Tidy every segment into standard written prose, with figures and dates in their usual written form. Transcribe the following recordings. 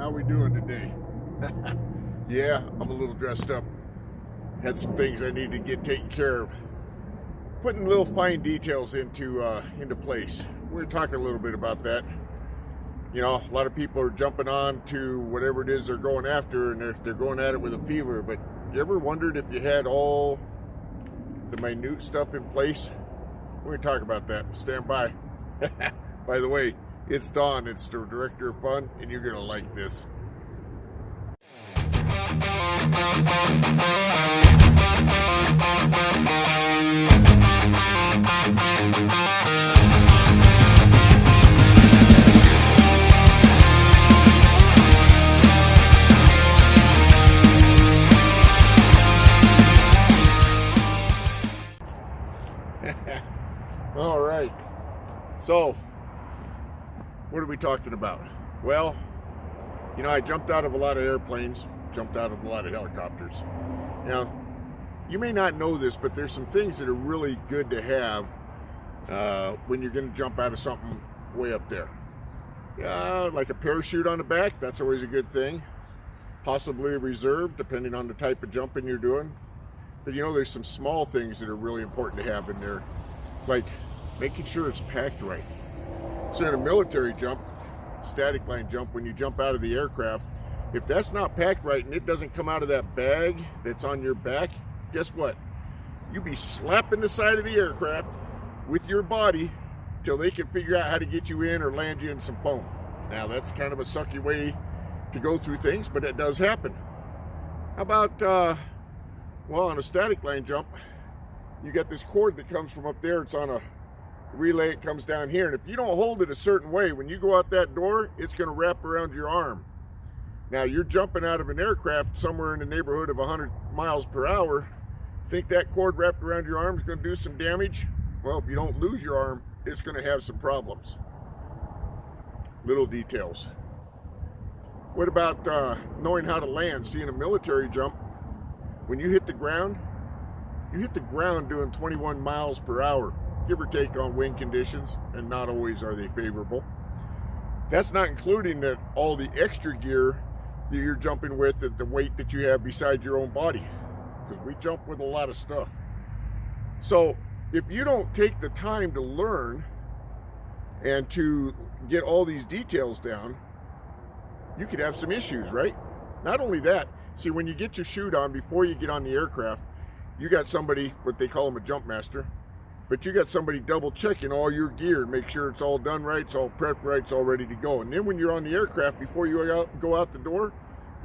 How we doing today? Yeah, I'm a little dressed up. Had some things I need to get taken care of. Putting little fine details into place. We're talking a little bit about that. You know, a lot of people are jumping on to whatever it is they're going after, and they're going at it with a fever. But you ever wondered if you had all the minute stuff in place? We're going to talk about that. Stand by. By the way, it's Don. It's the Director of Fun, and you're going to like this. All right. So, what are we talking about? Well, you know, I jumped out of a lot of airplanes, jumped out of a lot of helicopters. Now, you may not know this, but there's some things that are really good to have when you're going to jump out of something way up there. Like a parachute on the back, that's always a good thing. Possibly a reserve, depending on the type of jumping you're doing. But you know, there's some small things that are really important to have in there, like making sure it's packed right. So in a military jump, static line jump, when you jump out of the aircraft, if that's not packed right and it doesn't come out of that bag that's on your back, guess what? You'll be slapping the side of the aircraft with your body till they can figure out how to get you in or land you in some foam. Now that's kind of a sucky way to go through things, but it does happen. How about, well, on a static line jump, you got this cord that comes from up there. It's on a relay. It comes down here, and if you don't hold it a certain way, when you go out that door, it's going to wrap around your arm. Now you're jumping out of an aircraft somewhere in the neighborhood of 100 miles per hour. Think that cord wrapped around your arm is going to do some damage? Well, if you don't lose your arm, it's going to have some problems. Little details. What about knowing how to land? See, in a military jump, when you hit the ground doing 21 miles per hour, give or take on wind conditions, and not always are they favorable. That's not including that all the extra gear that you're jumping with, and the weight that you have beside your own body, because we jump with a lot of stuff. So if you don't take the time to learn and to get all these details down, you could have some issues, right? Not only that, see, when you get your chute on before you get on the aircraft, you got somebody, what they call them a jump master, but you got somebody double checking all your gear and make sure it's all done right, it's all prepped right, it's all ready to go. And then when you're on the aircraft, before you go out the door,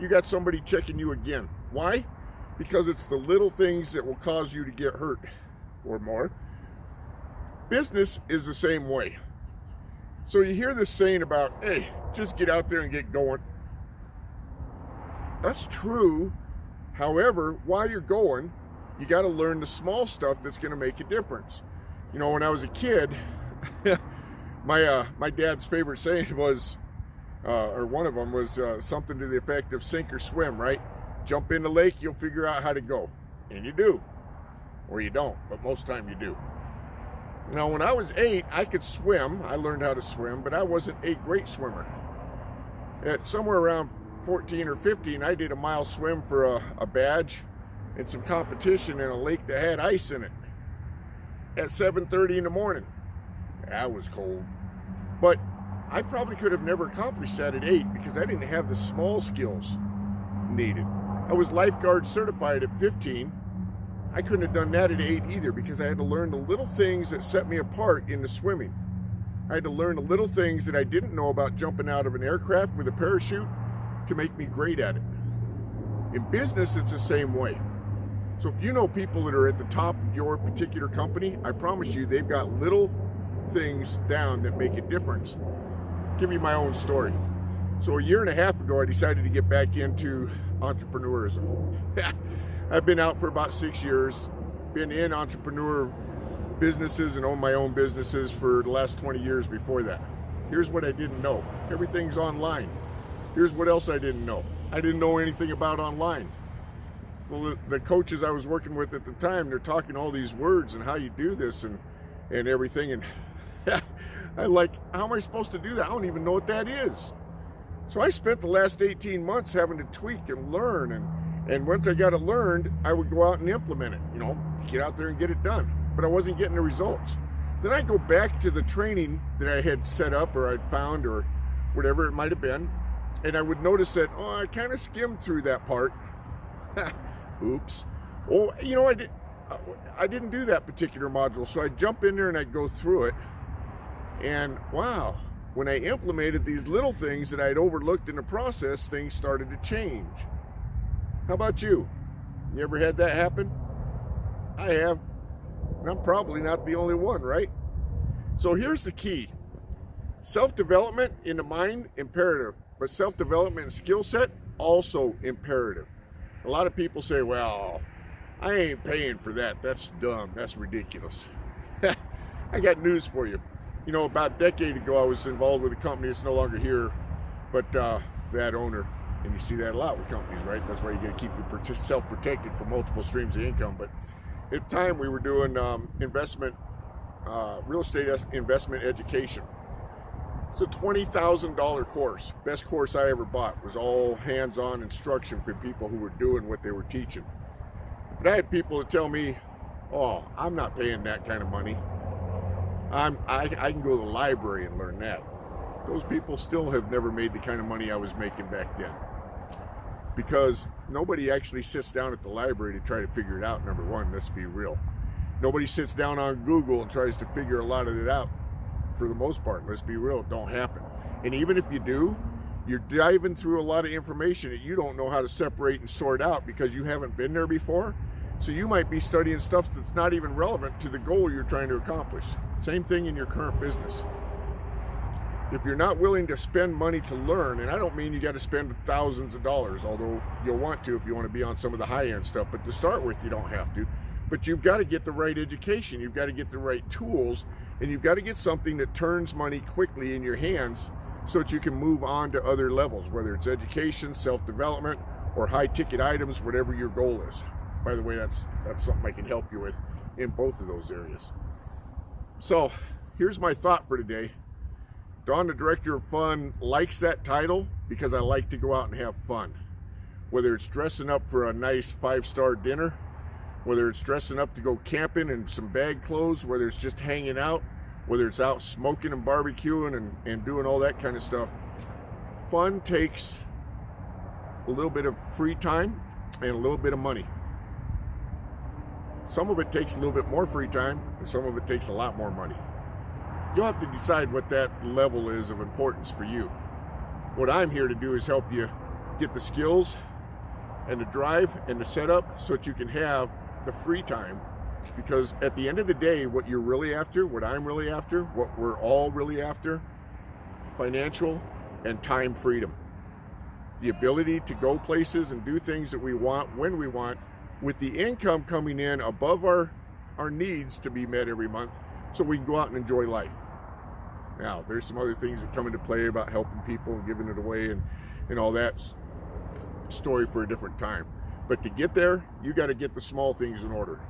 you got somebody checking you again. Why? Because it's the little things that will cause you to get hurt or more. Business is the same way. So you hear this saying about, hey, just get out there and get going. That's true. However, while you're going, you got to learn the small stuff that's going to make a difference. You know, when I was a kid, my dad's favorite saying was, or one of them was something to the effect of sink or swim, right? Jump in the lake, you'll figure out how to go. And you do. Or you don't, but most of the time you do. Now, when I was 8, I could swim. I learned how to swim, but I wasn't a great swimmer. At somewhere around 14 or 15, I did a mile swim for a badge and some competition in a lake that had ice in it at 7:30 in the morning. That was cold. But I probably could have never accomplished that at 8 because I didn't have the small skills needed. I was lifeguard certified at 15. I couldn't have done that at 8 either because I had to learn the little things that set me apart in the swimming. I had to learn the little things that I didn't know about jumping out of an aircraft with a parachute to make me great at it. In business, it's the same way. So if you know people that are at the top of your particular company, I promise you they've got little things down that make a difference. I'll give you my own story. So a year and a half ago, I decided to get back into entrepreneurism. I've been out for about 6 years, been in entrepreneur businesses and owned my own businesses for the last 20 years before that. Here's what I didn't know. Everything's online. Here's what else I didn't know. I didn't know anything about online. Well, the coaches I was working with at the time, they're talking all these words and how you do this and everything. And I like, how am I supposed to do that? I don't even know what that is. So I spent the last 18 months having to tweak and learn, and once I got it learned, I would go out and implement it, get out there and get it done. But I wasn't getting the results. Then I'd go back to the training that I had set up or I'd found or whatever it might have been, and I would notice that, I kind of skimmed through that part. Oops. Well, I didn't do that particular module, so I'd jump in there and I'd go through it, and wow, when I implemented these little things that I'd overlooked in the process, things started to change. How about you? You ever had that happen? I have, and I'm probably not the only one, right? So here's the key. Self-development in the mind, imperative, but self-development and skill set, also imperative. A lot of people say, well, I ain't paying for that. That's dumb. That's ridiculous. I got news for you. About a decade ago, I was involved with a company that's no longer here, but that owner, and you see that a lot with companies, right? That's why you got to keep yourself protected from multiple streams of income. But at the time, we were doing real estate investment education. It's a $20,000 course. Best course I ever bought. Was all hands-on instruction for people who were doing what they were teaching. But I had people that tell me, I'm not paying that kind of money. I can go to the library and learn that. Those people still have never made the kind of money I was making back then. Because nobody actually sits down at the library to try to figure it out, number one, let's be real. Nobody sits down on Google and tries to figure a lot of it out. For the most part, let's be real, it don't happen. And even if you do, you're diving through a lot of information that you don't know how to separate and sort out because you haven't been there before. So you might be studying stuff that's not even relevant to the goal you're trying to accomplish. Same thing in your current business. If you're not willing to spend money to learn, and I don't mean you got to spend thousands of dollars, although you'll want to if you want to be on some of the high-end stuff, but to start with, you don't have to. But you've got to get the right education, you've got to get the right tools, and you've got to get something that turns money quickly in your hands so that you can move on to other levels, whether it's education, self-development, or high-ticket items, whatever your goal is. By the way, that's something I can help you with in both of those areas. So here's my thought for today. Don, the Director of Fun, likes that title because I like to go out and have fun. Whether it's dressing up for a nice 5-star dinner, whether it's dressing up to go camping in some bag clothes, whether it's just hanging out, whether it's out smoking and barbecuing and doing all that kind of stuff. Fun takes a little bit of free time and a little bit of money. Some of it takes a little bit more free time, and some of it takes a lot more money. You'll have to decide what that level is of importance for you. What I'm here to do is help you get the skills and the drive and the setup so that you can have the free time, because at the end of the day, what you're really after, what I'm really after, what we're all really after, financial and time freedom. The ability to go places and do things that we want when we want, with the income coming in above our needs to be met every month, so we can go out and enjoy life. Now, there's some other things that come into play about helping people and giving it away and all that story for a different time. But to get there, you got to get the small things in order.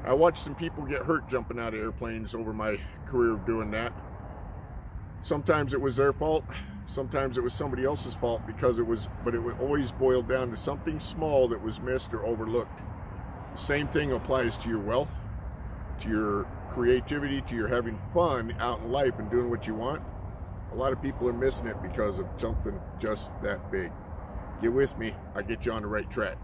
I watched some people get hurt jumping out of airplanes over my career of doing that. Sometimes it was their fault, sometimes it was somebody else's fault, but it would always boil down to something small that was missed or overlooked. Same thing applies to your wealth, to your creativity, to your having fun out in life and doing what you want. A lot of people are missing it because of something just that big. Get with me, I'll get you on the right track.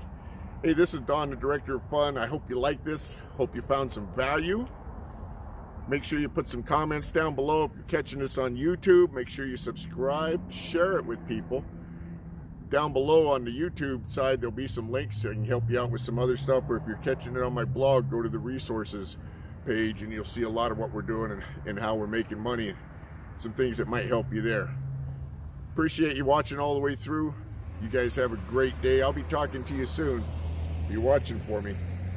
Hey, this is Don, the Director of Fun. I hope you like this. Hope you found some value. Make sure you put some comments down below. If you're catching this on YouTube, make sure you subscribe, share it with people. Down below on the YouTube side, there'll be some links that can help you out with some other stuff. Or if you're catching it on my blog, go to the resources page and you'll see a lot of what we're doing and how we're making money. Some things that might help you there. Appreciate you watching all the way through. You guys have a great day. I'll be talking to you soon. Be watching for me.